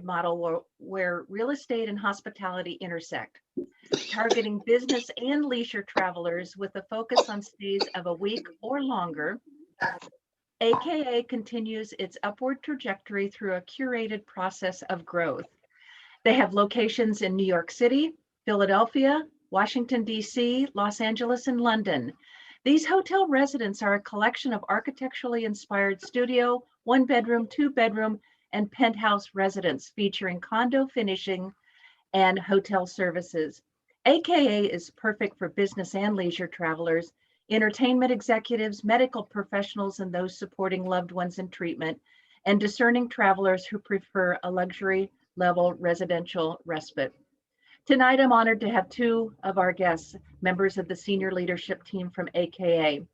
model where real estate and hospitality intersect, targeting business and leisure travelers with a focus on stays of a week or longer. AKA continues its upward trajectory through a curated process of growth. They have locations in New York City, Philadelphia, Washington, D.C., Los Angeles, and London. These hotel residences are a collection of architecturally inspired studio, one bedroom, two bedroom, and penthouse residence featuring condo finishing and hotel services. AKA is perfect for business and leisure travelers, entertainment executives, medical professionals, and those supporting loved ones in treatment, and discerning travelers who prefer a luxury level residential respite. Tonight, I'm honored to have two of our guests, members of the senior leadership team from AKA.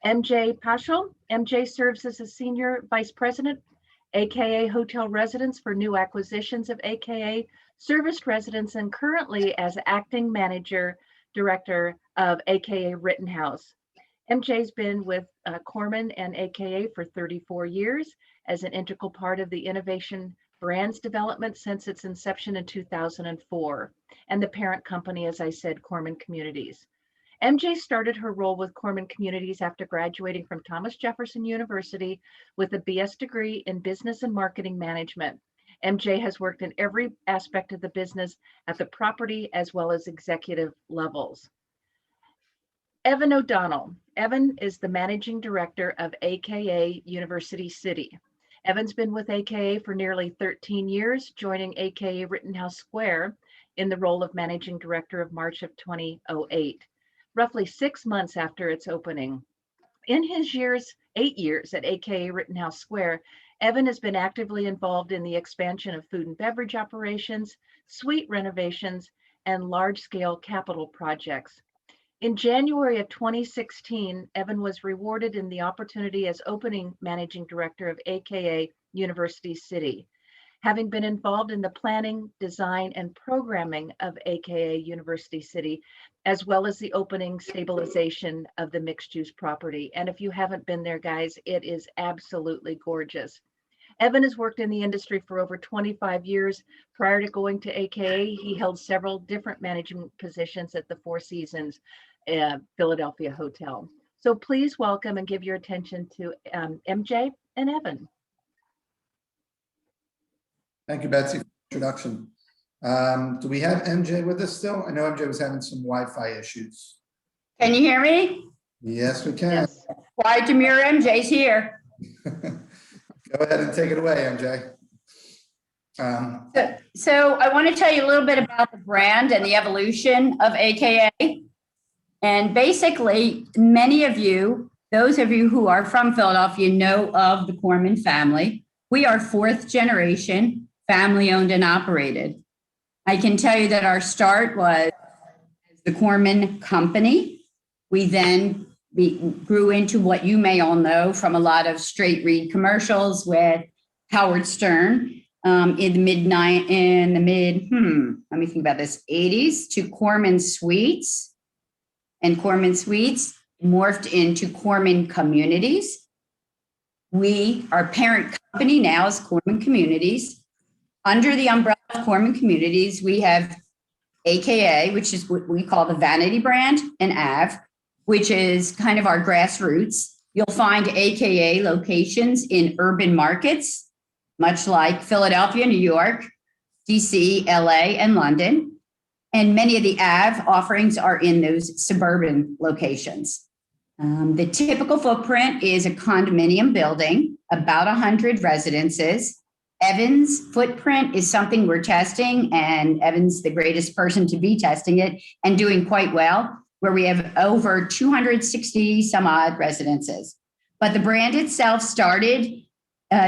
MJ Paschal. MJ serves as a senior vice president, AKA Hotel Residence for new acquisitions of AKA, serviced residents, and currently as acting manager director of AKA Rittenhouse. MJ's been with Corman and AKA for 34 years as an integral part of the innovation brands development since its inception in 2004, and the parent company, as I said, Corman Communities. MJ started her role with Corman Communities after graduating from Thomas Jefferson University with a BS degree in business and marketing management. MJ has worked in every aspect of the business at the property as well as executive levels. Evan O'Donnell. Evan is the managing director of AKA University City. Evan's been with AKA for nearly 13 years, joining AKA Rittenhouse Square in the role of managing director of March of 2008, roughly 6 months after its opening. In his 8 years at AKA Rittenhouse Square, Evan has been actively involved in the expansion of food and beverage operations, suite renovations, and large-scale capital projects. In January of 2016, Evan was rewarded in the opportunity as opening managing director of AKA University City. Having been involved in the planning, design, and programming of AKA University City, as well as the opening stabilization of the mixed-use property. And if you haven't been there, guys, it is absolutely gorgeous. Evan has worked in the industry for over 25 years. Prior to going to AKA, he held several different management positions at the Four Seasons Philadelphia Hotel. So please welcome and give your attention to MJ and Evan. Thank you, Betsy, for the introduction. Do we have MJ with us still? I know MJ was having some Wi-Fi issues. Can you hear me? Yes, we can. Yes. Quiet Demure, MJ's here. Go ahead and take it away, MJ. So I want to tell you a little bit about the brand and the evolution of AKA. And basically, many of you, those of you who are from Philadelphia, know of the Corman family. We are fourth generation, family owned and operated. I can tell you that our start was the Corman Company. We then grew into what you may all know from a lot of straight read commercials with Howard Stern in the mid, let me think about this, 80s to Corman Suites. And Corman Suites morphed into Corman Communities. Our parent company now is Corman Communities. Under the umbrella of Corman Communities, we have AKA, which is what we call the vanity brand, and AV, which is kind of our grassroots. You'll find AKA locations in urban markets, much like Philadelphia, New York, DC, LA, and London. And many of the AV offerings are in those suburban locations. The typical footprint is a condominium building, about 100 residences. Evan's footprint is something we're testing, and Evan's the greatest person to be testing it and doing quite well, where we have over 260 some odd residences. But the brand itself started,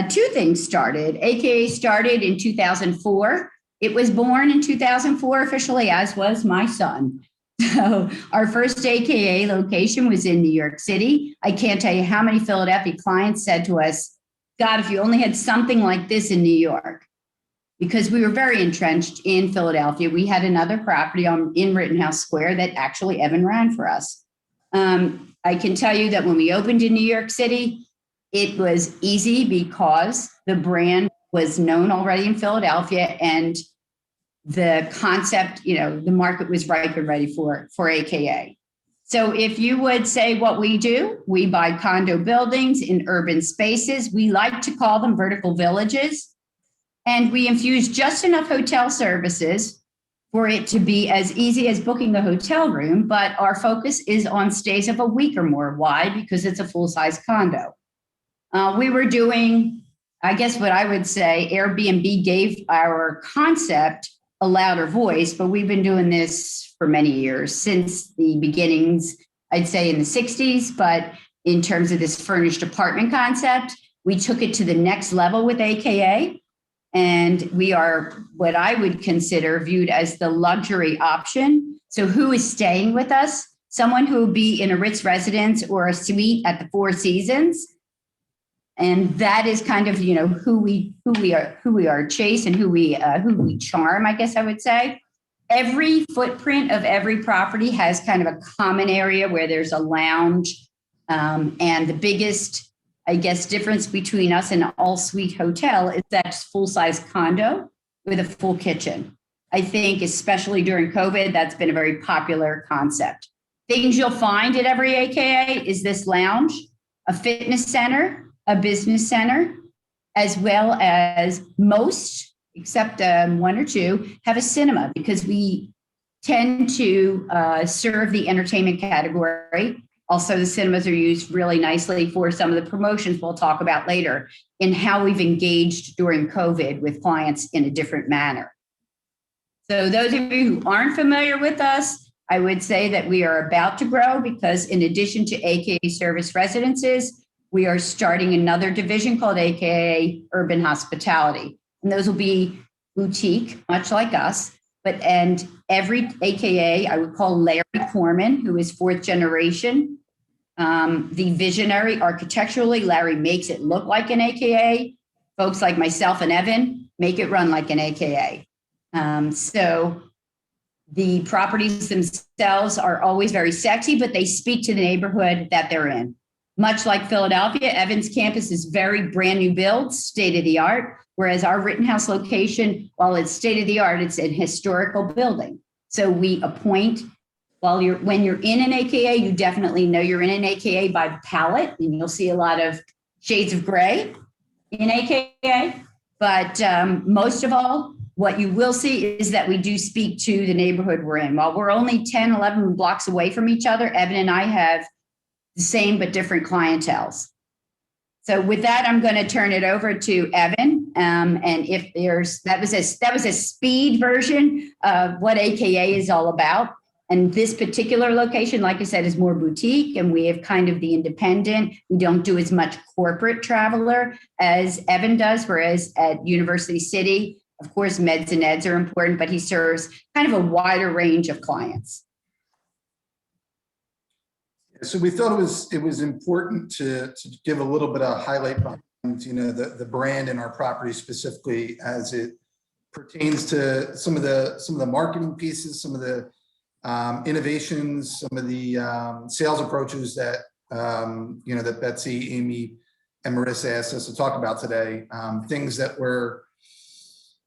two things started. AKA started in 2004. It was born in 2004 officially, as was my son. So our first AKA location was in New York City. I can't tell you how many Philadelphia clients said to us, God, if you only had something like this in New York, because we were very entrenched in Philadelphia. We had another property in Rittenhouse Square that actually Evan ran for us. I can tell you that when we opened in New York City, it was easy because the brand was known already in Philadelphia, and the concept, the market was ripe and ready for AKA. So if you would say what we do, we buy condo buildings in urban spaces. We like to call them vertical villages. And we infuse just enough hotel services for it to be as easy as booking a hotel room. But our focus is on stays of a week or more. Why? Because it's a full-size condo. We were doing, I guess what I would say, Airbnb gave our concept a louder voice, but we've been doing this for many years, since the beginnings, I'd say in the 60s. But in terms of this furnished apartment concept, we took it to the next level with AKA. And we are what I would consider viewed as the luxury option. So who is staying with us? Someone who will be in a Ritz residence or a suite at the Four Seasons. And that is kind of, who we are, Chase, and who we charm, I guess I would say. Every footprint of every property has kind of a common area where there's a lounge. And the biggest, I guess, difference between us and an all-suite hotel is that it's full-size condo with a full kitchen. I think, especially during COVID, that's been a very popular concept. Things you'll find at every AKA is this lounge, a fitness center, a business center, as well as most, except one or two, have a cinema, because we tend to serve the entertainment category. Also, the cinemas are used really nicely for some of the promotions we'll talk about later in how we've engaged during COVID with clients in a different manner. So those of you who aren't familiar with us, I would say that we are about to grow, because in addition to AKA Service Residences, we are starting another division called AKA Urban Hospitality. And those will be boutique, much like us. And every AKA, I would call Larry Corman, who is fourth generation, the visionary architecturally. Larry makes it look like an AKA. Folks like myself and Evan make it run like an AKA. So the properties themselves are always very sexy, but they speak to the neighborhood that they're in. Much like Philadelphia, Evans campus is very brand new build, state of the art, whereas our Rittenhouse location, while it's state of the art, it's an historical building. So we appoint, when you're in an AKA, you definitely know you're in an AKA by the palette, and you'll see a lot of shades of gray in AKA. But most of all, what you will see is that we do speak to the neighborhood we're in. While we're only 10, 11 blocks away from each other, Evan and I have the same but different clienteles. So with that, I'm going to turn it over to Evan. And if that was a speed version of what AKA is all about. And this particular location, like I said, is more boutique, and we have kind of the independent. We don't do as much corporate traveler as Evan does, whereas at University City, of course, meds and eds are important, but he serves kind of a wider range of clients. So we thought it was important to give a little bit of highlight behind, the brand in our property, specifically as it pertains to some of the marketing pieces, some of the innovations, some of the sales approaches that that Betsy, Amy, and Marissa asked us to talk about today. Things that were,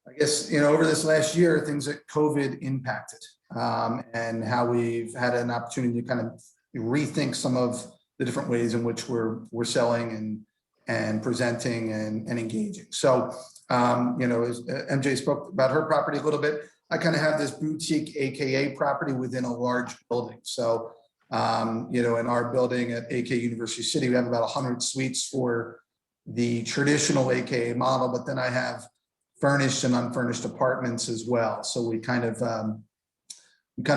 I guess, over this last year, things that COVID impacted, and how we've had an opportunity to kind of rethink some of the different ways in which we're selling and presenting and engaging. So, as MJ spoke about her property a little bit, I kind of have this boutique AKA property within a large building. So, in our building at AKA University City, we have about 100 suites for the traditional AKA model, but then I have furnished and unfurnished apartments as well. So we kind of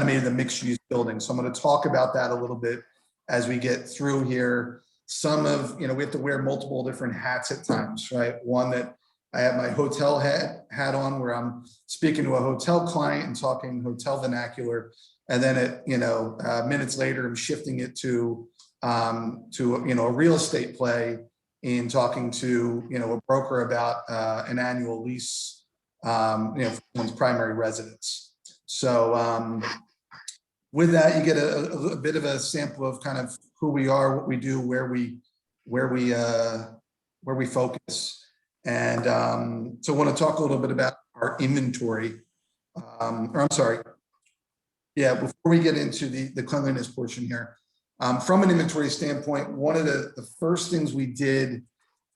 made it a mixed use building. So I'm going to talk about that a little bit as we get through here. Some of, we have to wear multiple different hats at times, right? One that I have my hotel hat on, where I'm speaking to a hotel client and talking hotel vernacular. And then minutes later, I'm shifting it to a real estate play in talking to, a broker about an annual lease, for one's primary residence. So with that, you get a bit of a sample of kind of who we are, what we do, where we focus. And so I want to talk a little bit about our inventory. Before we get into the cleanliness portion here, from an inventory standpoint, one of the first things we did,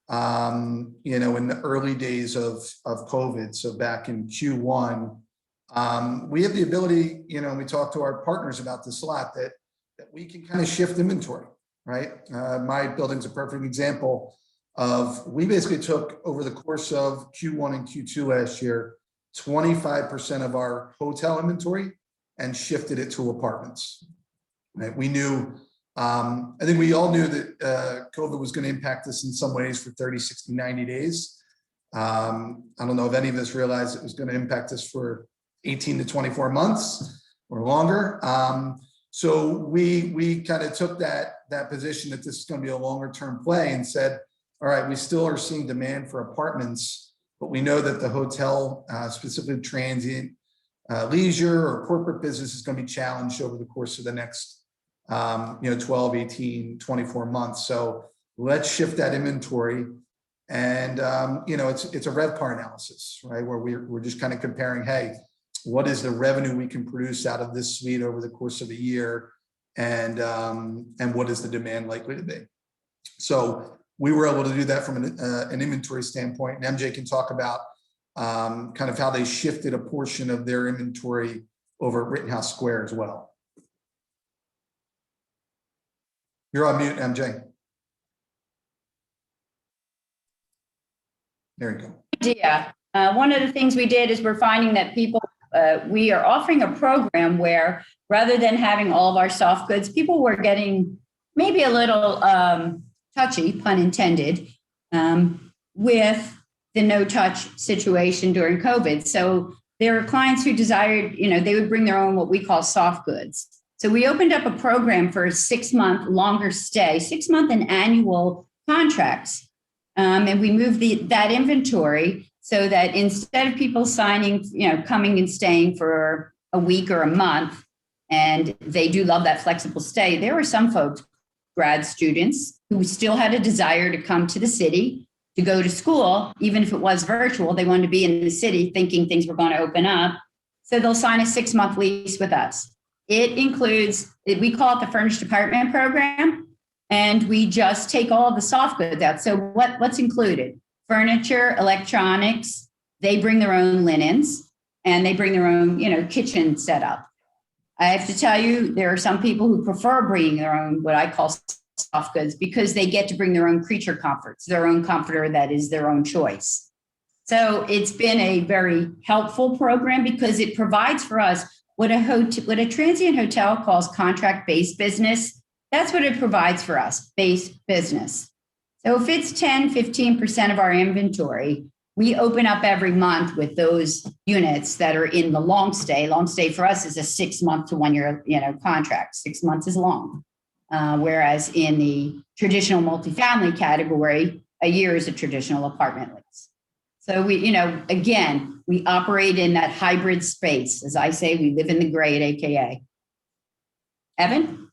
in the early days of COVID, so back in Q1, we have the ability, we talk to our partners about this a lot, that we can kind of shift inventory, right? My building's a perfect example of, we basically took over the course of Q1 and Q2 last year, 25% of our hotel inventory and shifted it to apartments. Right? We knew, I think we all knew that COVID was going to impact us in some ways for 30, 60, 90 days. I don't know if any of us realized it was going to impact us for 18 to 24 months or longer. So we kind of took that position that this is going to be a longer term play and said, all right, we still are seeing demand for apartments, but we know that the hotel, specifically transient, leisure or corporate business is going to be challenged over the course of the next 12, 18, 24 months. So let's shift that inventory. And it's a RevPAR analysis, right? Where we're just kind of comparing, hey, what is the revenue we can produce out of this suite over the course of a year, and what is the demand likely to be? So we were able to do that from an inventory standpoint, and MJ can talk about kind of how they shifted a portion of their inventory over at Rittenhouse Square as well. You're on mute, MJ. There you go. Yeah. One of the things we did is we're finding that people, we are offering a program where rather than having all of our soft goods, people were getting maybe a little touchy, pun intended, with the no touch situation during COVID. So there are clients who desired, they would bring their own, what we call soft goods. So we opened up a program for a 6-month longer stay, 6-month and annual contracts. And we moved that inventory so that instead of people signing, coming and staying for a week or a month, and they do love that flexible stay, there were some folks, grad students, who still had a desire to come to the city, to go to school, even if it was virtual. They wanted to be in the city thinking things were going to open up. So they'll sign a 6-month lease with us. It includes, we call it the furnished apartment program, and we just take all the soft goods out. So what's included? Furniture, electronics, they bring their own linens, and they bring their own, kitchen setup. I have to tell you, there are some people who prefer bringing their own, what I call soft goods, because they get to bring their own creature comforts, their own comforter that is their own choice. So it's been a very helpful program because it provides for us what a transient hotel calls contract-based business. That's what it provides for us, base business. So if it's 10, 15% of our inventory, we open up every month with those units that are in the long stay. Long stay for us is a 6-month to 1 year, contract. 6 months is long. Whereas in the traditional multifamily category, a year is a traditional apartment lease. So we, again, we operate in that hybrid space. As I say, we live in the gray at AKA. Evan?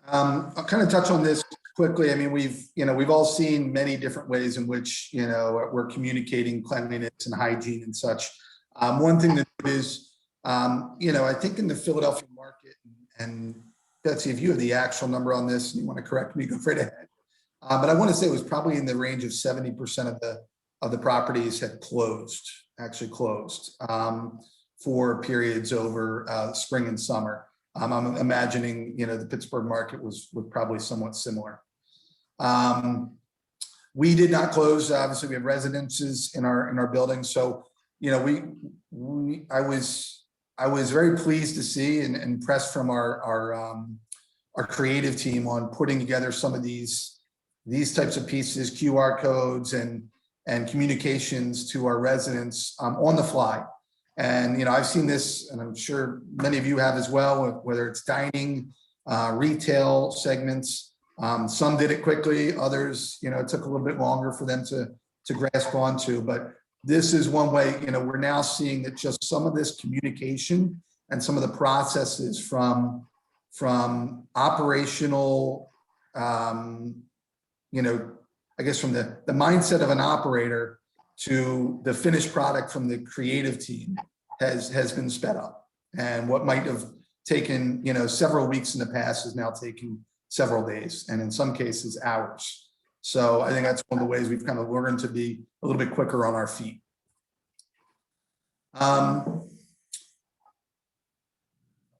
I'll kind of touch on this quickly. I mean, we've all seen many different ways in which, we're communicating cleanliness and hygiene and such. One thing that is, I think in the Philadelphia market, and Betsy, if you have the actual number on this and you want to correct me, go right ahead. But I want to say it was probably in the range of 70% of the properties had actually closed for periods over spring and summer. I'm imagining, the Pittsburgh market was probably somewhat similar. We did not close. Obviously, we have residences in our building. So, I was very pleased to see and impressed from our creative team on putting together some of these types of pieces, QR codes and communications to our residents on the fly. And, I've seen this, and I'm sure many of you have as well, whether it's dining, retail segments. Some did it quickly, others, it took a little bit longer for them to grasp onto. But this is one way, we're now seeing that just some of this communication and some of the processes from operational, I guess from the mindset of an operator to the finished product from the creative team has been sped up. And what might have taken, several weeks in the past is now taking several days, and in some cases hours. So I think that's one of the ways we've kind of learned to be a little bit quicker on our feet.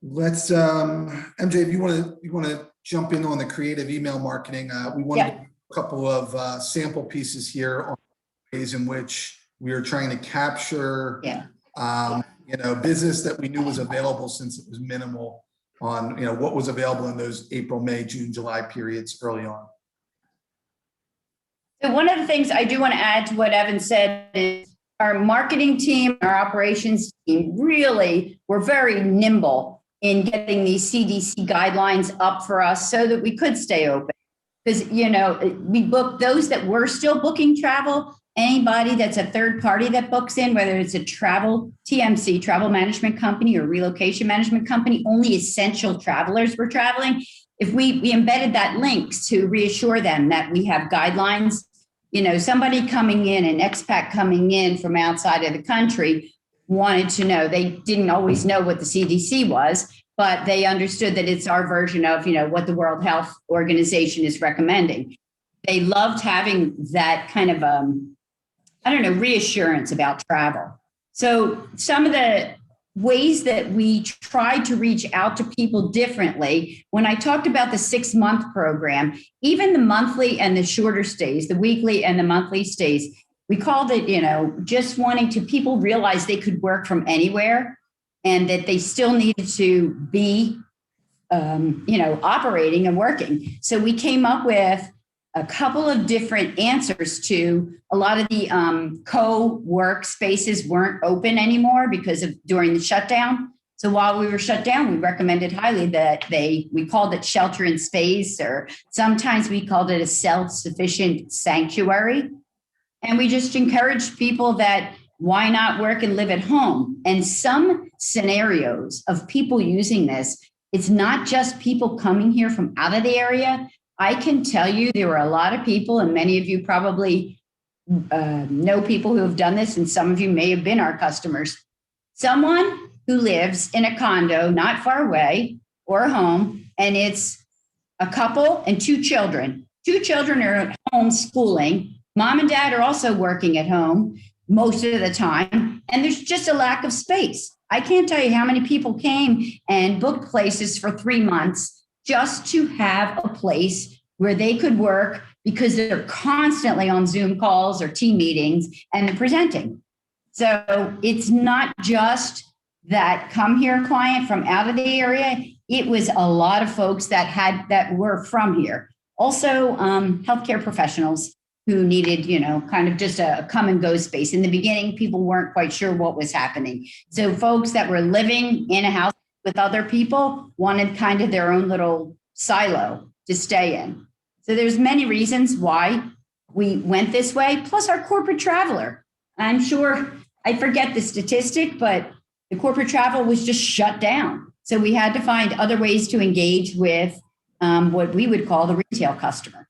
Let's MJ, if you want to jump in on the creative email marketing. We want to do a couple of sample pieces here on ways in which we are trying to capture business that we knew was available, since it was minimal on what was available in those April, May, June, July periods early on. So one of the things I do want to add to what Evan said is our marketing team, our operations team really were very nimble in getting these CDC guidelines up for us so that we could stay open. Because, we booked those that were still booking travel. Anybody that's a third party that books in, whether it's a travel TMC, travel management company, or relocation management company, only essential travelers were traveling. If we embedded that links to reassure them that we have guidelines, somebody coming in, an expat coming in from outside of the country wanted to know. They didn't always know what the CDC was, but they understood that it's our version of, what the World Health Organization is recommending. They loved having that kind of, reassurance about travel. So some of the ways that we tried to reach out to people differently, when I talked about the 6-month program, even the monthly and the shorter stays, the weekly and the monthly stays, we called it, just wanting to people realize they could work from anywhere and that they still needed to be, operating and working. So we came up with a couple of different answers to a lot of the co-work spaces weren't open anymore because of during the shutdown. So while we were shut down, we recommended highly that we called it shelter in space, or sometimes we called it a self-sufficient sanctuary. And we just encouraged people that why not work and live at home? And some scenarios of people using this, it's not just people coming here from out of the area. I can tell you there were a lot of people, and many of you probably know people who have done this, and some of you may have been our customers. Someone who lives in a condo not far away or a home, and it's a couple and 2 children. 2 children are at home schooling. Mom and dad are also working at home most of the time, and there's just a lack of space. I can't tell you how many people came and booked places for 3 months just to have a place where they could work, because they're constantly on Zoom calls or team meetings and they're presenting. So it's not just that come here client from out of the area. It was a lot of folks that were from here. Also, healthcare professionals who needed, kind of just a come and go space. In the beginning, people weren't quite sure what was happening. So folks that were living in a house with other people wanted kind of their own little silo to stay in. So there's many reasons why we went this way, plus our corporate traveler. I'm sure I forget the statistic, but the corporate travel was just shut down. So we had to find other ways to engage with what we would call the retail customer.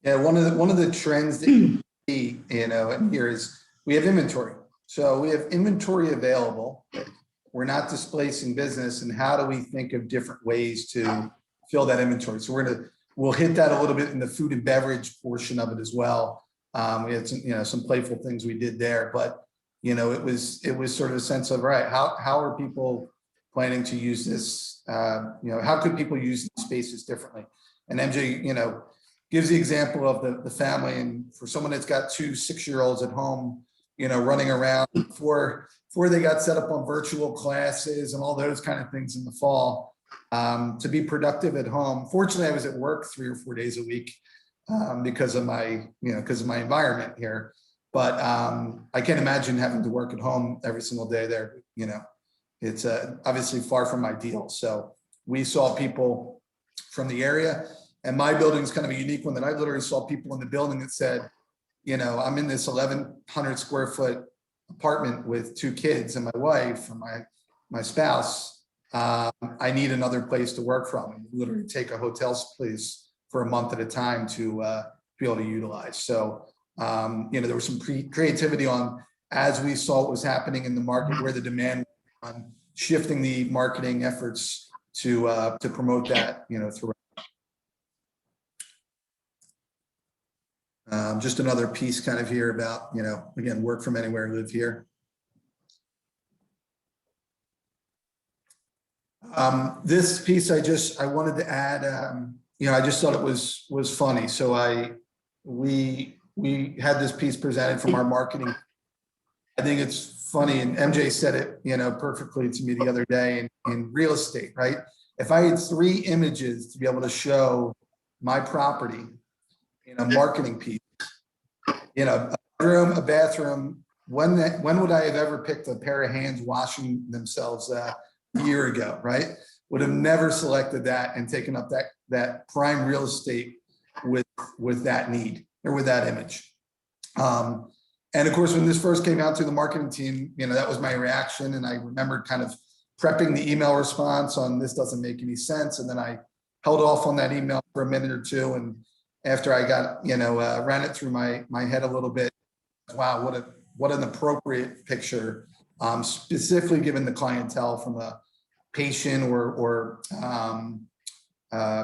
Yeah, one of the trends that you see, in here is we have inventory. So we have inventory available. We're not displacing business, and how do we think of different ways to fill that inventory? So we'll hit that a little bit in the food and beverage portion of it as well. We had some playful things we did there, but it was sort of a sense of, right, how are people planning to use this? How could people use these spaces differently? And MJ, gives the example of the family, and for someone that's got 2 6-year-olds at home, running around before they got set up on virtual classes and all those kind of things in the fall, to be productive at home. Fortunately, I was at work 3 or 4 days a week because of my environment here. But I can't imagine having to work at home every single day there. It's obviously far from ideal. So we saw people from the area. And my building is kind of a unique one that I literally saw people in the building that said, I'm in this 1,100 square foot apartment with 2 kids and my wife and my spouse. I need another place to work from. And literally take a hotel place for a month at a time to be able to utilize. So, there was some creativity on, as we saw what was happening in the market, where the demand was on shifting the marketing efforts to promote that, throughout. Just another piece kind of here about, again, work from anywhere, live here. This piece I wanted to add, I just thought it was funny. So we had this piece presented from our marketing. I think it's funny, and MJ said it, perfectly to me the other day in real estate, right? If I had 3 images to be able to show my property in a marketing piece, a bedroom, a bathroom, when would I have ever picked a pair of hands washing themselves a year ago, right? Would have never selected that and taken up that prime real estate with that need or with that image. And of course, when this first came out to the marketing team, that was my reaction. And I remember kind of prepping the email response on, this doesn't make any sense. And then I held off on that email for a minute or two. And after I got, ran it through my head a little bit, wow, what an appropriate picture, specifically given the clientele from a patient or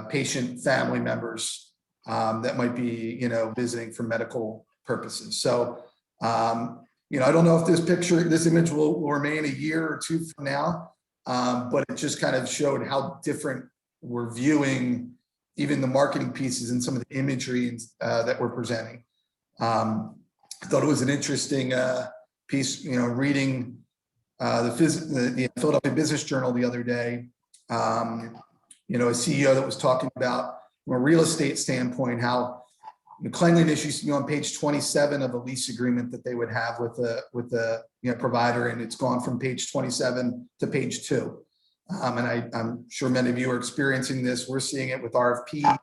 patient family members that might be, visiting for medical purposes. So, I don't know if this image will remain a year or 2 from now, but it just kind of showed how different we're viewing even the marketing pieces and some of the imagery that we're presenting. I thought it was an interesting piece, reading the Philadelphia Business Journal the other day, a CEO that was talking about, from a real estate standpoint, how the cleanliness used to be on page 27 of a lease agreement that they would have with the provider, and it's gone from page 27 to page 2. And I'm sure many of you are experiencing this. We're seeing it with RFP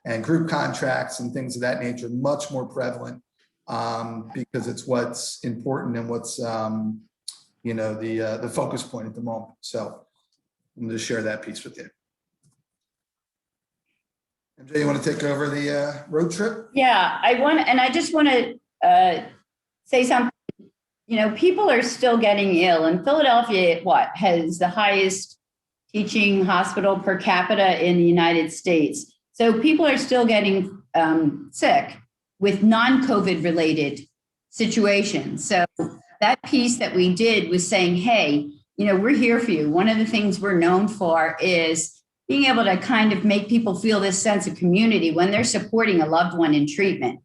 and group contracts and things of that nature, much more prevalent, because it's what's important and what's the focus point at the moment. So I'm going to share that piece with you. MJ, you want to take over the road trip? Yeah, I just want to say something. People are still getting ill, and Philadelphia, has the highest teaching hospital per capita in the United States. So people are still getting sick with non-COVID related situations. So that piece that we did was saying, hey, we're here for you. One of the things we're known for is being able to kind of make people feel this sense of community when they're supporting a loved one in treatment.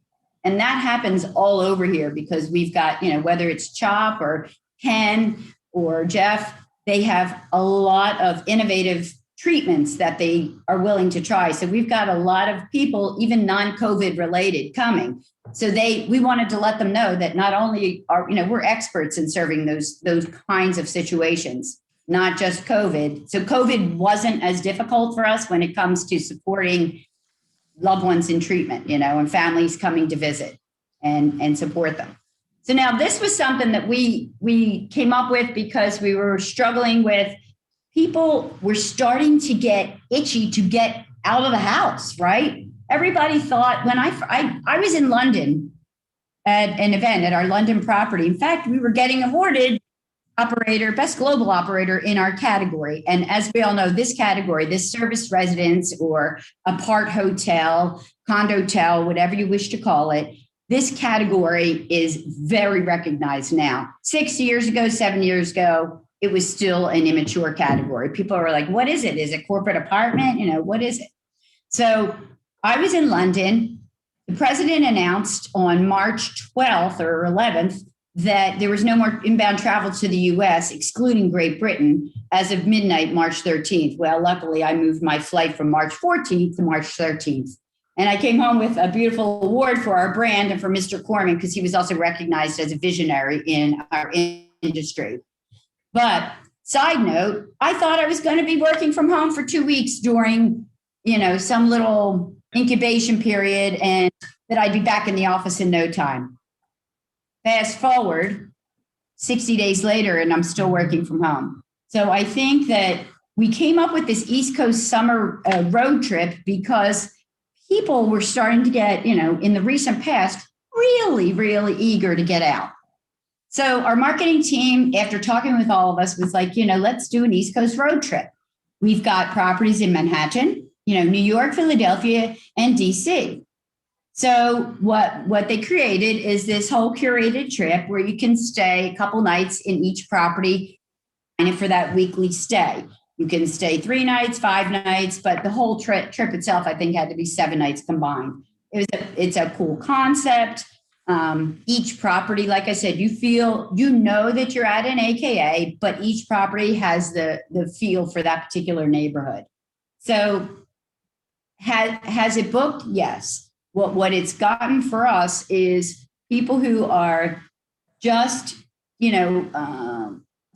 And that happens all over here because we've got, whether it's Chop or Ken or Jeff, they have a lot of innovative treatments that they are willing to try. So we've got a lot of people, even non-COVID related, coming. So we wanted to let them know that not only are, we're experts in serving those kinds of situations, not just COVID. So COVID wasn't as difficult for us when it comes to supporting loved ones in treatment, and families coming to visit and support them. So now this was something that we came up with because we were struggling with, people were starting to get itchy to get out of the house, right? Everybody thought, when I was in London at an event at our London property. In fact, we were getting awarded best global operator in our category. And as we all know, this category, this service residence or apart hotel, condotel, whatever you wish to call it, this category is very recognized now. 6 years ago, 7 years ago, it was still an immature category. People were like, what is it? Is it corporate apartment? What is it? So I was in London. The president announced on March 12th or 11th that there was no more inbound travel to the US, excluding Great Britain, as of midnight, March 13th. Well, luckily, I moved my flight from March 14th to March 13th. And I came home with a beautiful award for our brand and for Mr. Corman, because he was also recognized as a visionary in our industry. But side note, I thought I was going to be working from home for 2 weeks during, some little incubation period, and that I'd be back in the office in no time. Fast forward 60 days later, and I'm still working from home. So I think that we came up with this East Coast summer road trip because people were starting to get, in the recent past, really, really eager to get out. So our marketing team, after talking with all of us, was like, let's do an East Coast road trip. We've got properties in Manhattan, New York, Philadelphia, and DC. So what they created is this whole curated trip where you can stay a couple nights in each property, and for that weekly stay. You can stay 3 nights, 5 nights, but the whole trip itself, I think, had to be 7 nights combined. It's a cool concept. Each property, like I said, you know that you're at an AKA, but each property has the feel for that particular neighborhood. So has it booked? Yes. What it's gotten for us is people who are just,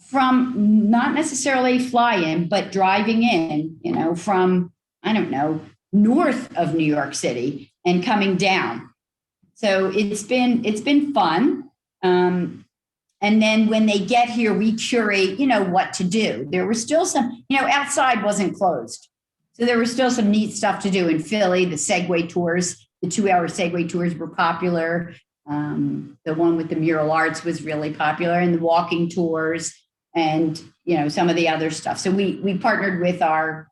from not necessarily fly-in, but driving in, from, I don't know, north of New York City and coming down. So it's been fun. And then when they get here, we curate, what to do. There were still some, outside wasn't closed. So there was still some neat stuff to do in Philly. The Segway tours, the 2-hour Segway tours were popular. The one with the mural arts was really popular, and the walking tours and, some of the other stuff. So we partnered with our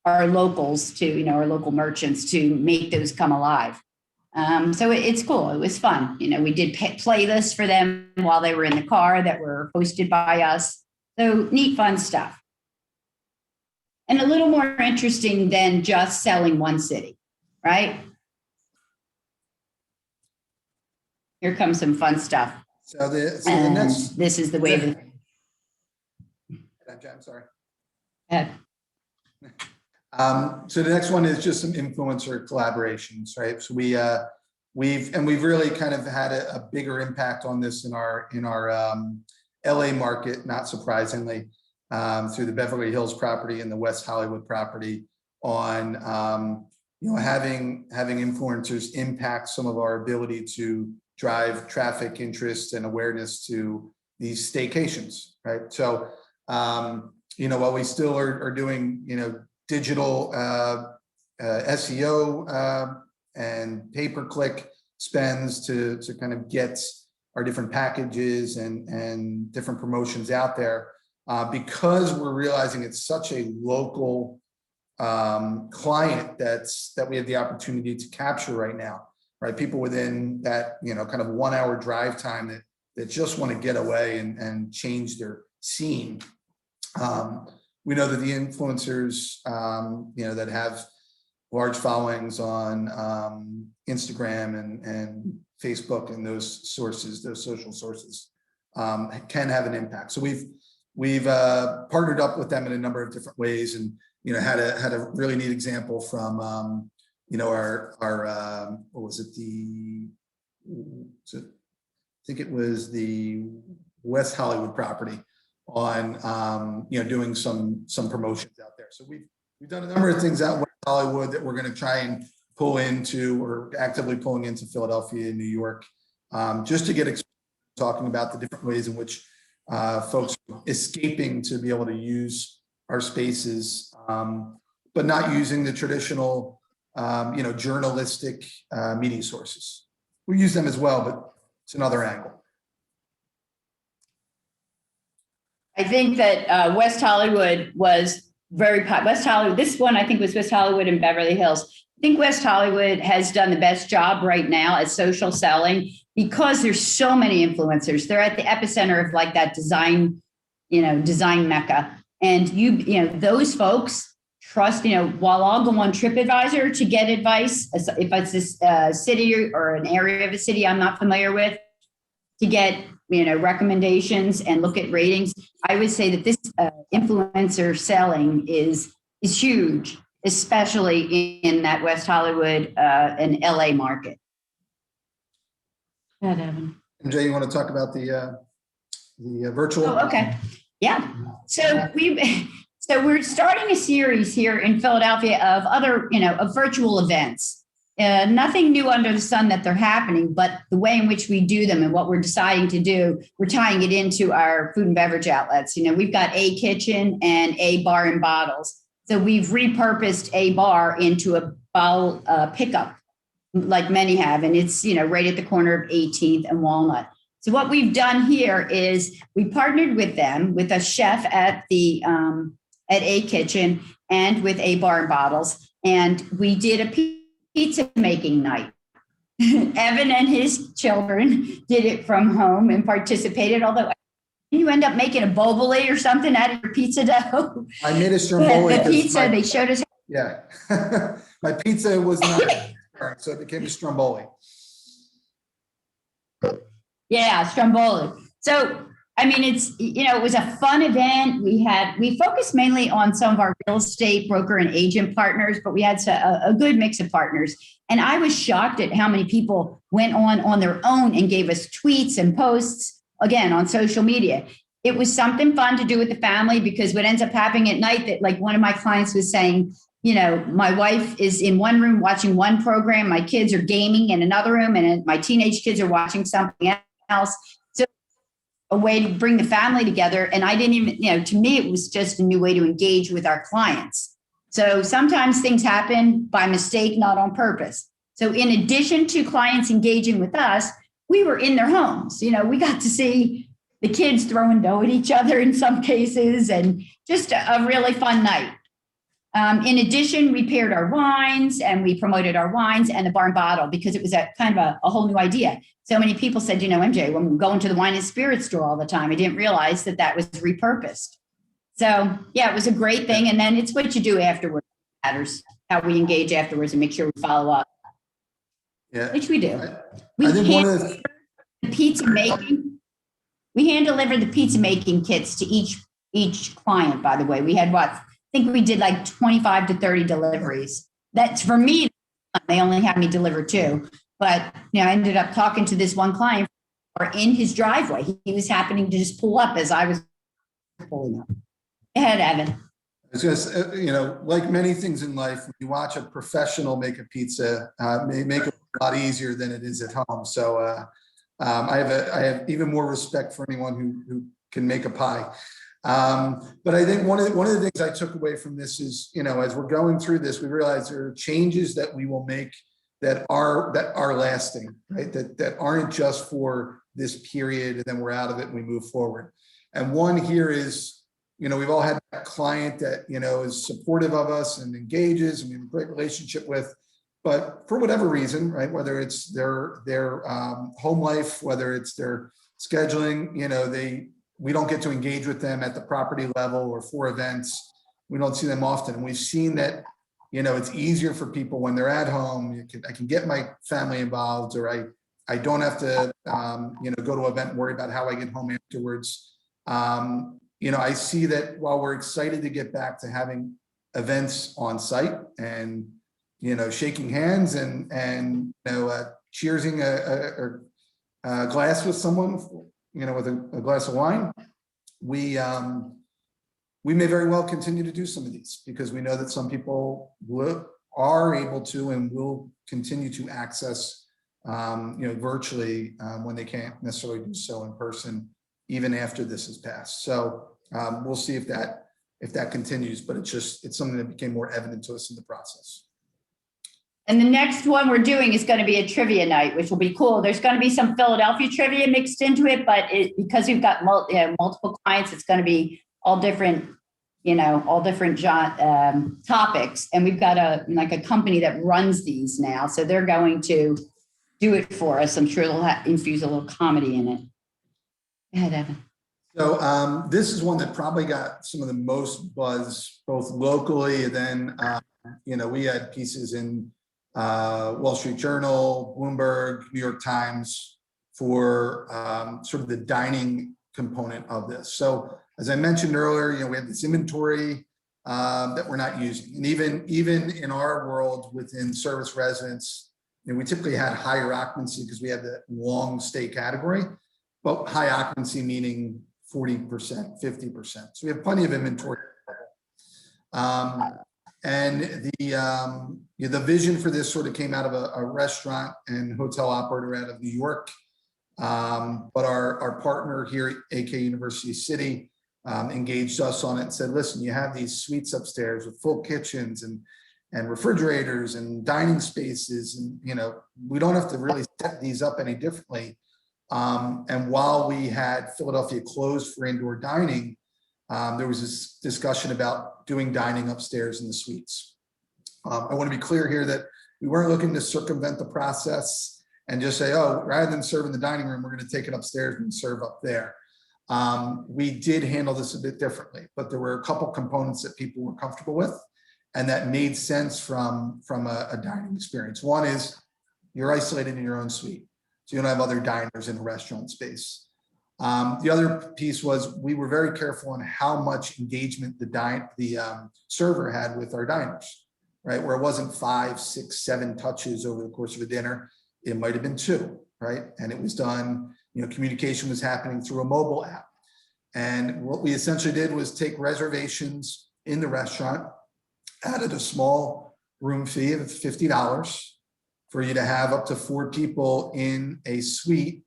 locals to, our local merchants to make those come alive. So it's cool. It was fun. We did playlists for them while they were in the car that were hosted by us. So neat, fun stuff. And a little more interesting than just selling one city, right? Here comes some fun stuff. So the next. This is the way that. I'm sorry. Yeah. So the next one is just some influencer collaborations, right? So we've really kind of had a bigger impact on this in our LA market, not surprisingly, through the Beverly Hills property and the West Hollywood property on having influencers impact some of our ability to drive traffic, interest, and awareness to these staycations, right? So while we still are doing digital SEO and pay-per-click spends to kind of get our different packages and different promotions out there, because we're realizing it's such a local client that we have the opportunity to capture right now, right? People within that kind of 1 hour drive time that just want to get away and change their scene. We know that the influencers, that have large followings on Instagram and Facebook and those social sources, can have an impact. So we've partnered up with them in a number of different ways, and had a really neat example from our what was it, I think it was the West Hollywood property on doing some promotions out there. So we've done a number of things out in West Hollywood that we're going to try and pull into, or actively pulling into Philadelphia and New York, just to get talking about the different ways in which folks are escaping to be able to use our spaces, but not using the traditional journalistic media sources. We use them as well, but it's another angle. I think that West Hollywood was very popular. West Hollywood, this one I think was West Hollywood and Beverly Hills. I think West Hollywood has done the best job right now at social selling because there's so many influencers. They're at the epicenter of like that design mecca. And those folks trust, while I'll go on TripAdvisor to get advice, if it's this city or an area of a city I'm not familiar with, to get recommendations and look at ratings, I would say that this influencer selling is huge, especially in that West Hollywood and LA market. Go ahead, Evan. MJ, you want to talk about the virtual? Oh, okay. Yeah. So we're starting a series here in Philadelphia of other, of virtual events. Nothing new under the sun that they're happening, but the way in which we do them and what we're deciding to do, we're tying it into our food and beverage outlets. We've got a kitchen and a bar and bottles. So we've repurposed a bar into pickup, like many have, and it's, right at the corner of 18th and Walnut. So what we've done here is we partnered with them, with a chef at the at A Kitchen and with A Bar and Bottles, and we did a pizza making night. Evan and his children did it from home and participated, although you end up making a boboli or something out of your pizza dough. I made a stromboli. The pizza, they showed us. Yeah. My pizza was not, so it became a stromboli. Yeah, stromboli. So, I mean, it's, it was a fun event. We focused mainly on some of our real estate broker and agent partners, but we had a good mix of partners. And I was shocked at how many people went on their own and gave us tweets and posts, again, on social media. It was something fun to do with the family, because what ends up happening at night, that like one of my clients was saying, my wife is in one room watching one program, my kids are gaming in another room, and my teenage kids are watching something else. So a way to bring the family together. And I didn't even, to me, it was just a new way to engage with our clients. So sometimes things happen by mistake, not on purpose. So in addition to clients engaging with us, we were in their homes. We got to see the kids throwing dough at each other in some cases, and just a really fun night. In addition, we paired our wines and we promoted our wines and the bar and bottle, because it was a kind of a whole new idea. So many people said, MJ, when we go into the wine and spirit store all the time, I didn't realize that was repurposed. So yeah, it was a great thing. And then it's what you do afterwards that matters, how we engage afterwards and make sure we follow up. Yeah, which we do. I think one of the pizza making. We hand delivered the pizza making kits to each client, by the way. We had I think we did like 25 to 30 deliveries. That's for me, they only had me deliver 2. But I ended up talking to this one client or in his driveway. He was happening to just pull up as I was pulling up. Go ahead, Evan. It's just, like many things in life, when you watch a professional make a pizza, may make it a lot easier than it is at home. So I have even more respect for anyone who can make a pie. But I think one of the things I took away from this is, as we're going through this, we realize there are changes that we will make that are lasting, right? That aren't just for this period and then we're out of it and we move forward. And one here is, we've all had that client that, is supportive of us and engages and we have a great relationship with, but for whatever reason, right? Whether it's their home life, whether it's their scheduling, we don't get to engage with them at the property level or for events. We don't see them often. And we've seen that, it's easier for people when they're at home. I can get my family involved, or I don't have to, go to an event and worry about how I get home afterwards. I see that while we're excited to get back to having events on site and, shaking hands and cheersing a glass with someone, with a glass of wine, we may very well continue to do some of these because we know that some people are able to and will continue to access, virtually when they can't necessarily do so in person, even after this has passed. So we'll see if that continues, but it's something that became more evident to us in the process. And the next one we're doing is going to be a trivia night, which will be cool. There's going to be some Philadelphia trivia mixed into it, but because we've got multiple clients, it's going to be all different topics. And we've got a company that runs these now. So they're going to do it for us. I'm sure they'll infuse a little comedy in it. Go ahead, Evan. So this is one that probably got some of the most buzz, both locally and then, we had pieces in Wall Street Journal, Bloomberg, New York Times for sort of the dining component of this. So as I mentioned earlier, we have this inventory that we're not using. And even in our world within service residence, we typically had higher occupancy because we had the long stay category, but high occupancy meaning 40%, 50%. So we have plenty of inventory. And the vision for this sort of came out of a restaurant and hotel operator out of New York. But our partner here at AKA University City engaged us on it and said, listen, you have these suites upstairs with full kitchens and refrigerators and dining spaces. And, we don't have to really set these up any differently. And while we had Philadelphia closed for indoor dining, there was this discussion about doing dining upstairs in the suites. I want to be clear here that we weren't looking to circumvent the process and just say, oh, rather than serve in the dining room, we're going to take it upstairs and serve up there. We did handle this a bit differently, but there were a couple components that people were comfortable with and that made sense from a dining experience. One is you're isolated in your own suite, so you don't have other diners in a restaurant space. The other piece was we were very careful on how much engagement the server had with our diners, right? Where it wasn't 5, 6, 7 touches over the course of a dinner. It might have been 2, right? And it was done, communication was happening through a mobile app. And what we essentially did was take reservations in the restaurant, added a small room fee of $50 for you to have up to 4 people in a suite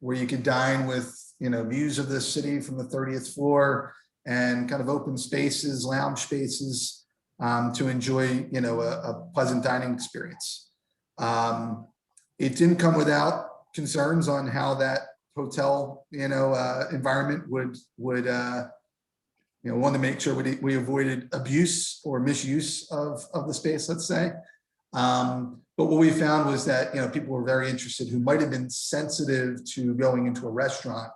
where you could dine with, views of the city from the 30th floor and kind of open spaces, lounge spaces to enjoy, a pleasant dining experience. It didn't come without concerns on how that hotel, environment would want to make sure we avoided abuse or misuse of the space, let's say. But what we found was that, people were very interested who might have been sensitive to going into a restaurant,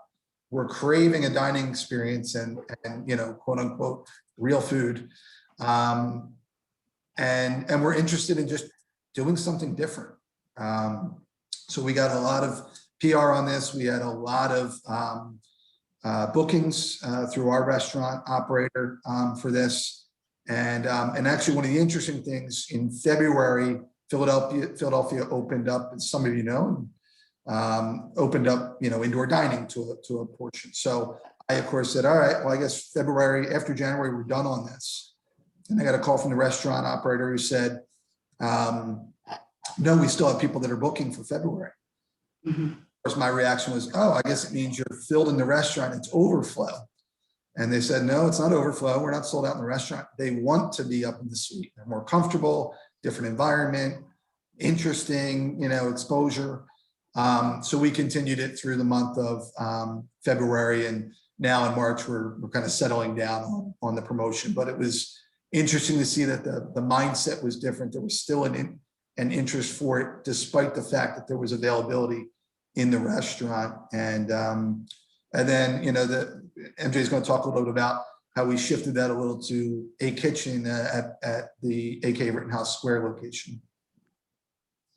were craving a dining experience and quote unquote, real food. And we're interested in just doing something different. So we got a lot of PR on this. We had a lot of bookings through our restaurant operator for this. And actually one of the interesting things in February, Philadelphia opened up, as some of you know, opened up, indoor dining to a portion. So I, of course, said, all right, well, I guess February, after January, we're done on this. And I got a call from the restaurant operator who said, no, we still have people that are booking for February. Mm-hmm. Of course, my reaction was, oh, I guess it means you're filled in the restaurant, it's overflow. And they said, no, it's not overflow. We're not sold out in the restaurant. They want to be up in the suite. They're more comfortable, different environment, interesting, exposure. So we continued it through the month of February, and now in March, we're kind of settling down on the promotion. But it was interesting to see that the mindset was different. There was still an interest for it, despite the fact that there was availability in the restaurant. And then, MJ is going to talk a little bit about how we shifted that a little to a kitchen at the AKA Rittenhouse Square location.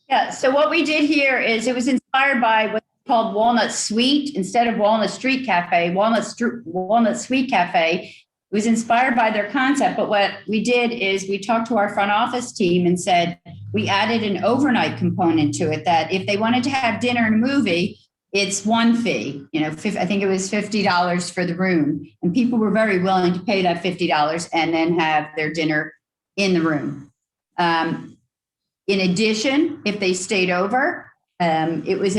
Yeah, so what we did here is it was inspired by what's called Walnut Suite. Instead of Walnut Street Cafe, Walnut Suite Cafe. It was inspired by their concept, but what we did is we talked to our front office team and said we added an overnight component to it, that if they wanted to have dinner and a movie, it's one fee, I think it was $50 for the room. And people were very willing to pay that $50 and then have their dinner in the room. In addition, if they stayed over, it was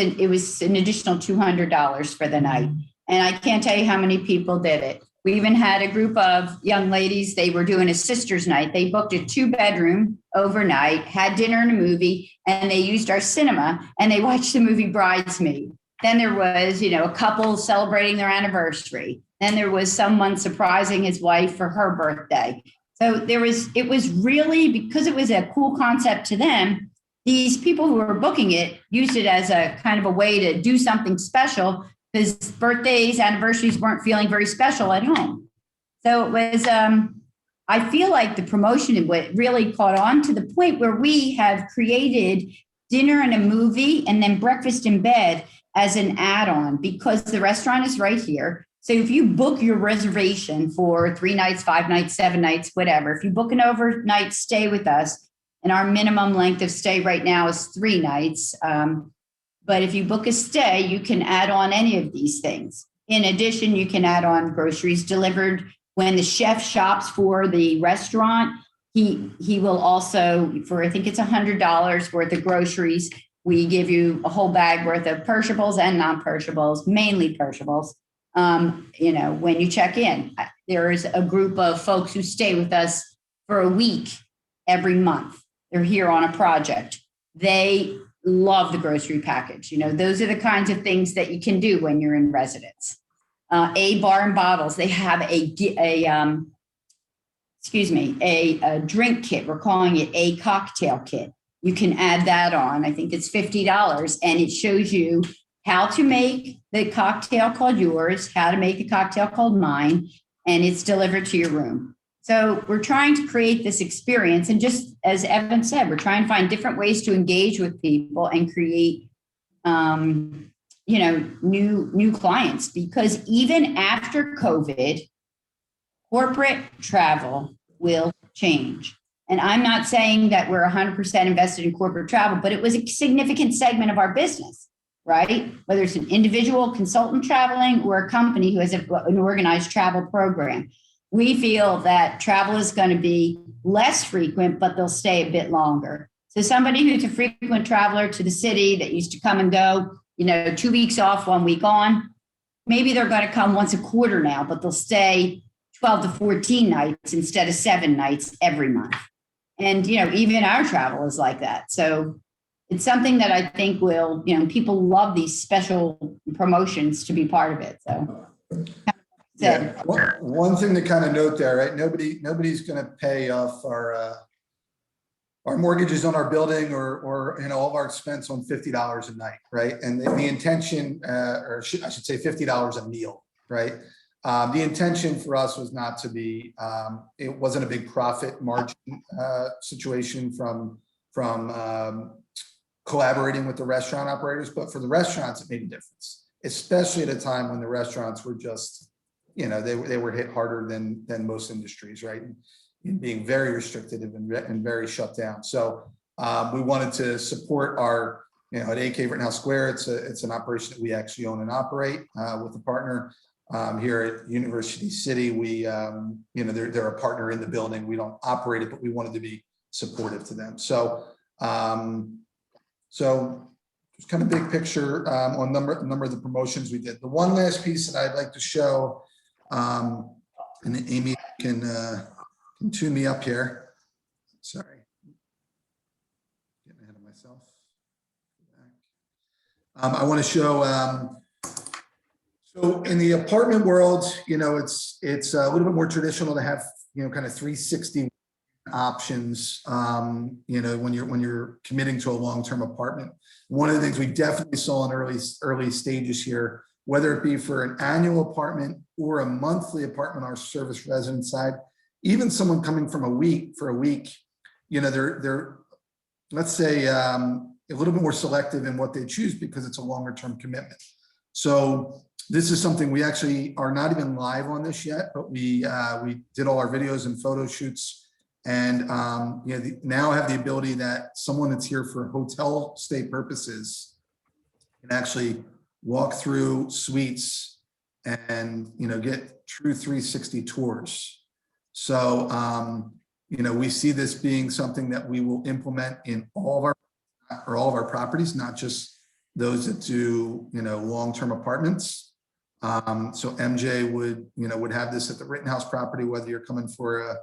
an additional $200 for the night. And I can't tell you how many people did it. We even had a group of young ladies, they were doing a sister's night. They booked a 2-bedroom overnight, had dinner and a movie, and they used our cinema and they watched the movie Bridesmaid. Then there was, a couple celebrating their anniversary. Then there was someone surprising his wife for her birthday. So it was really, because it was a cool concept to them, these people who were booking it used it as a kind of a way to do something special, because birthdays, anniversaries weren't feeling very special at home. So it was, I feel like the promotion really caught on to the point where we have created dinner and a movie and then breakfast in bed as an add-on, because the restaurant is right here. So if you book your reservation for 3 nights, 5 nights, 7 nights, whatever, if you book an overnight stay with us, and our minimum length of stay right now is 3 nights, but if you book a stay, you can add on any of these things. In addition, you can add on groceries delivered. When the chef shops for the restaurant, he will also, for I think it's $100 worth of groceries, we give you a whole bag worth of perishables and non-perishables, mainly perishables. When you check in, there is a group of folks who stay with us for a week every month. They're here on a project. They love the grocery package. You know, those are the kinds of things that you can do when you're in residence. A Bar and Bottles, they have a drink kit. We're calling it a cocktail kit. You can add that on. I think it's $50, and it shows you how to make the cocktail called yours, how to make the cocktail called mine, and it's delivered to your room. So we're trying to create this experience. And just as Evan said, we're trying to find different ways to engage with people and create, new clients, because even after COVID, corporate travel will change. And I'm not saying that we're 100% invested in corporate travel, but it was a significant segment of our business, right? Whether it's an individual consultant traveling or a company who has an organized travel program. We feel that travel is going to be less frequent, but they'll stay a bit longer. So somebody who's a frequent traveler to the city that used to come and go, 2 weeks off, 1 week on, maybe they're going to come once a quarter now, but they'll stay 12 to 14 nights instead of 7 nights every month. And, even our travel is like that. So it's something that I think will, people love these special promotions to be part of it. So. Yeah. One thing to kind of note there, right? Nobody's going to pay off our mortgages on our building or all of our expense on $50 a night, right? And the intention, I should say $50 a meal, right? The intention for us was not to be, it wasn't a big profit margin situation from collaborating with the restaurant operators, but for the restaurants, it made a difference, especially at a time when the restaurants were just, they were hit harder than most industries, right? And being very restricted and very shut down. So we wanted to support our, at AKA Rittenhouse Square, it's an operation that we actually own and operate with a partner. Here at University City, we, they're a partner in the building. We don't operate it, but we wanted to be supportive to them. So, just kind of big picture on number of the promotions we did. The one last piece that I'd like to show, and Amy can tune me up here. Sorry, getting ahead of myself. I want to show. So in the apartment world, it's a little bit more traditional to have kind of 360 options. When you're committing to a long-term apartment. One of the things we definitely saw in early stages here, whether it be for an annual apartment or a monthly apartment, our service resident side, even someone coming from for a week, they're let's say a little bit more selective in what they choose because it's a longer term commitment. So this is something we actually are not even live on this yet, but we did all our videos and photo shoots, and now have the ability that someone that's here for hotel stay purposes can actually walk through suites and get true 360 tours. So we see this being something that we will implement in all of our properties, not just those that do long-term apartments. So MJ would have this at the Rittenhouse property, whether you're coming for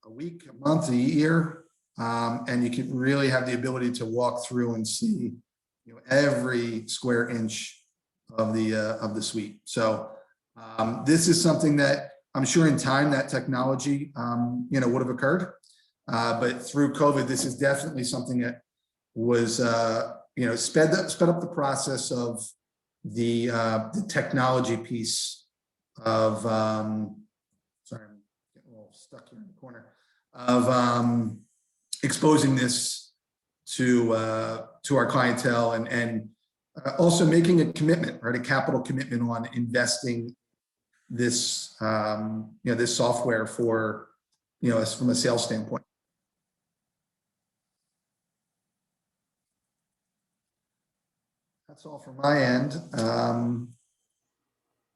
a week, a month, a year, and you can really have the ability to walk through and see every square inch of the suite. So this is something that I'm sure in time that technology would have occurred, but through COVID, this is definitely something that was sped up the process of the technology piece of sorry, I'm getting a little stuck here in the corner of exposing this to our clientele and also making a commitment, right? A capital commitment on investing this this software for from a sales standpoint. That's all from my end.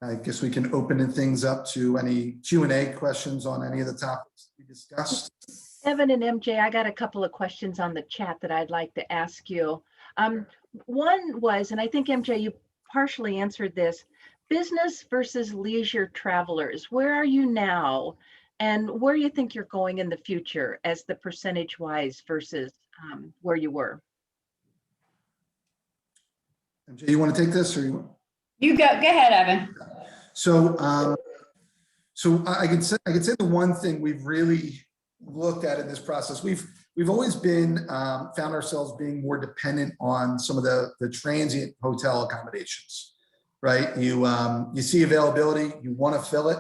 I guess we can open things up to any Q&A questions on any of the topics we discussed. Evan and MJ, I got a couple of questions on the chat that I'd like to ask you. One was, and I think MJ, you partially answered this, business versus leisure travelers. Where are you now? and where you think you're going in the future as the percentage wise versus where you were. MJ, you want to take this or you? You go ahead, Evan. So, I can say the one thing we've really looked at in this process, we've always been found ourselves being more dependent on some of the transient hotel accommodations, right? You see availability, you want to fill it.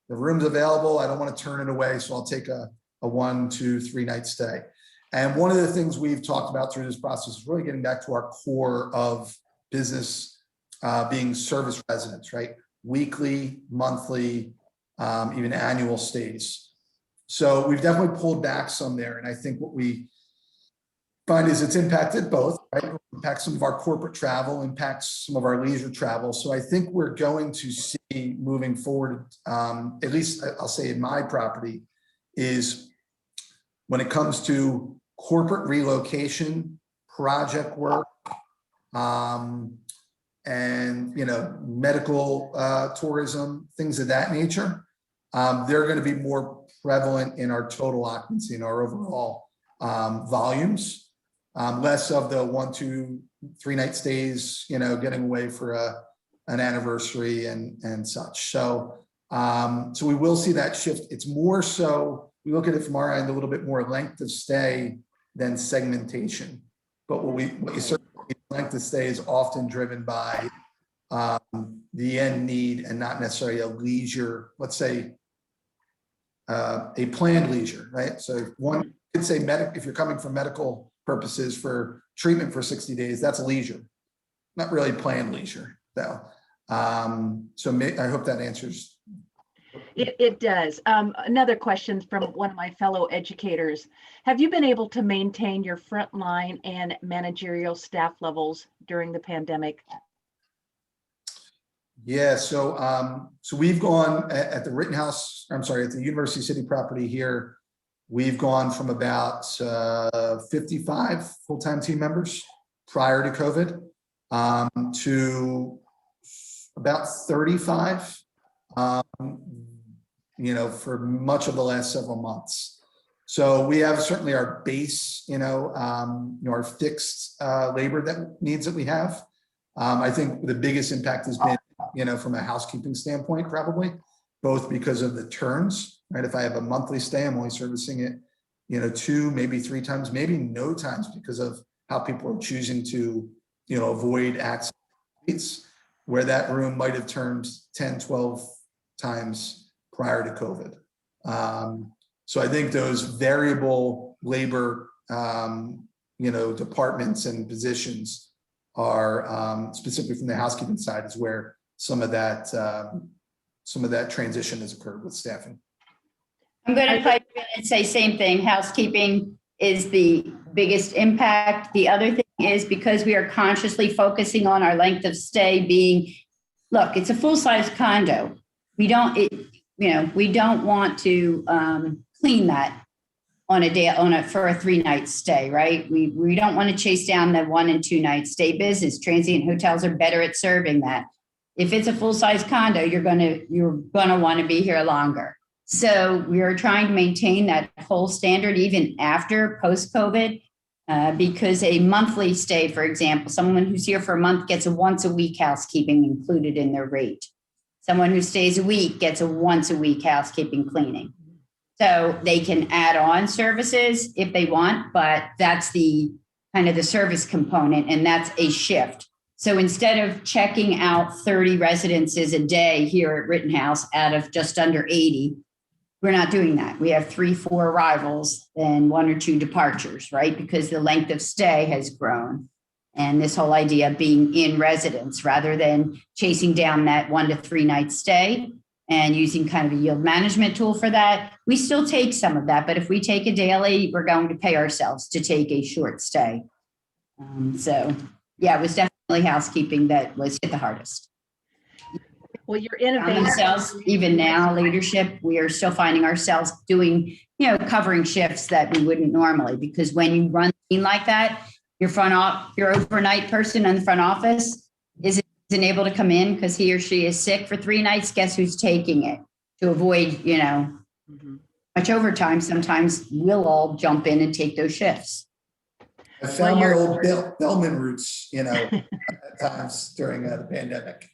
The room's available. I don't want to turn it away, so I'll take a 1, 2, 3 night stay. And one of the things we've talked about through this process is really getting back to our core of business, being service residents, right? Weekly, monthly, even annual stays. So we've definitely pulled back some there. And I think what we find is it's impacted both, right? It impacts some of our corporate travel, impacts some of our leisure travel. So I think we're going to see moving forward, at least I'll say in my property, is when it comes to corporate relocation, project work, and medical tourism, things of that nature, they're going to be more prevalent in our total occupancy and our overall volumes, less of the 1, 2, 3 night stays, getting away for an anniversary and such. So we will see that shift. It's more so we look at it from our end a little bit more length of stay than segmentation. But what you certainly length of stay is often driven by the end need and not necessarily a leisure, let's say a planned leisure, right? So one could say if you're coming for medical purposes for treatment for 60 days, that's a leisure, not really planned leisure though. I hope that answers. It does. Another question from one of my fellow educators. Have you been able to maintain your frontline and managerial staff levels during the pandemic? Yeah, so we've gone at the Rittenhouse, at the University City property here, we've gone from about 55 full-time team members prior to COVID to about 35 for much of the last several months. So we have certainly our base, our fixed labor needs that we have. I think the biggest impact has been, from a housekeeping standpoint, probably both because of the turns, right? If I have a monthly stay, I'm only servicing it, 2, maybe 3 times, maybe no times because of how people are choosing to, avoid access to suites, where that room might have turned 10, 12 times prior to COVID. So I think those variable labor, departments and positions are specifically from the housekeeping side is where some of that transition has occurred with staffing. I'm going to pipe in and say same thing. Housekeeping is the biggest impact. The other thing is because we are consciously focusing on our length of stay being, look, it's a full-size condo. We don't want to clean that on a day for a 3-night stay, right? We don't want to chase down the 1 and 2 night stay business. Transient hotels are better at serving that. If it's a full-size condo, you're gonna want to be here longer. So we are trying to maintain that whole standard even after post-COVID, because a monthly stay, for example, someone who's here for a month gets a once-a-week housekeeping included in their rate. Someone who stays a week gets a once-a-week housekeeping cleaning. So they can add on services if they want, but that's the kind of the service component, and that's a shift. So instead of checking out 30 residences a day here at Rittenhouse out of just under 80, we're not doing that. We have 3, 4 arrivals and 1 or 2 departures, right? Because the length of stay has grown. And this whole idea of being in residence rather than chasing down that 1 to 3 night stay and using kind of a yield management tool for that. We still take some of that, but if we take a daily, we're going to pay ourselves to take a short stay. So yeah, it was definitely housekeeping that was hit the hardest. Well, you're innovating. Themselves, even now, leadership, we are still finding ourselves doing, covering shifts that we wouldn't normally, because when you run like that, your overnight person in the front office isn't able to come in because he or she is sick for 3 nights. Guess who's taking it to avoid, much overtime, sometimes we'll all jump in and take those shifts. I found my old bellman roots, at times during the pandemic.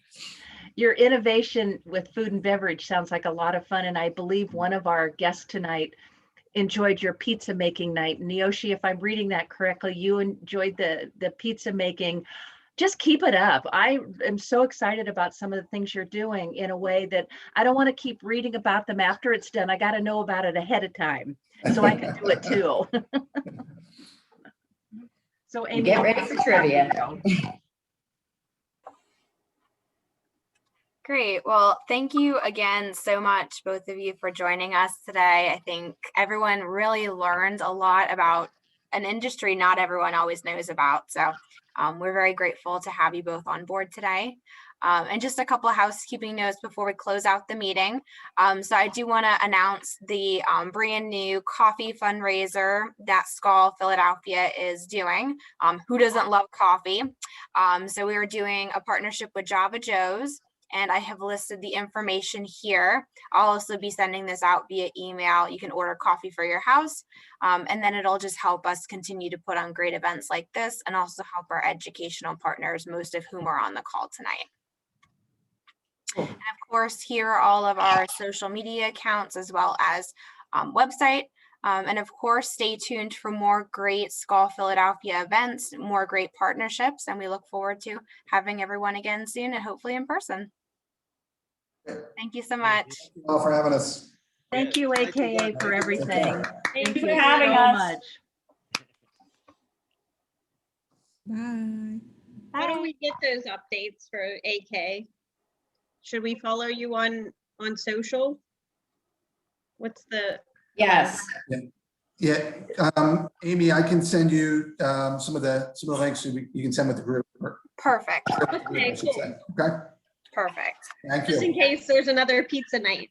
Your innovation with food and beverage sounds like a lot of fun. And I believe one of our guests tonight enjoyed your pizza making night. Neoshi, if I'm reading that correctly, you enjoyed the pizza making. Just keep it up. I am so excited about some of the things you're doing in a way that I don't want to keep reading about them after it's done. I got to know about it ahead of time so I can do it too. So Amy, Get ready for trivia. Great. Well, thank you again so much, both of you, for joining us today. I think everyone really learned a lot about an industry not everyone always knows about. So we're very grateful to have you both on board today. And just a couple of housekeeping notes before we close out the meeting. So I do want to announce the brand new coffee fundraiser that Skal Philadelphia is doing. Who doesn't love coffee? So we are doing a partnership with Java Joe's, and I have listed the information here. I'll also be sending this out via email. You can order coffee for your house, and then it'll just help us continue to put on great events like this and also help our educational partners, most of whom are on the call tonight. And of course, here are all of our social media accounts as well as website. And of course, stay tuned for more great Skal Philadelphia events, more great partnerships, and we look forward to having everyone again soon and hopefully in person. Thank you so much. Thank you all for having us. Thank you, AKA, for everything. Thank Thank you you for having so us. much. Bye. How do we get those updates for AK? Should we follow you on social? What's the? Yes. Yeah, Amy, I can send you some of the links you can send with the group. Perfect. Okay, cool. Okay, Perfect. thank Just in you. case there's another pizza night.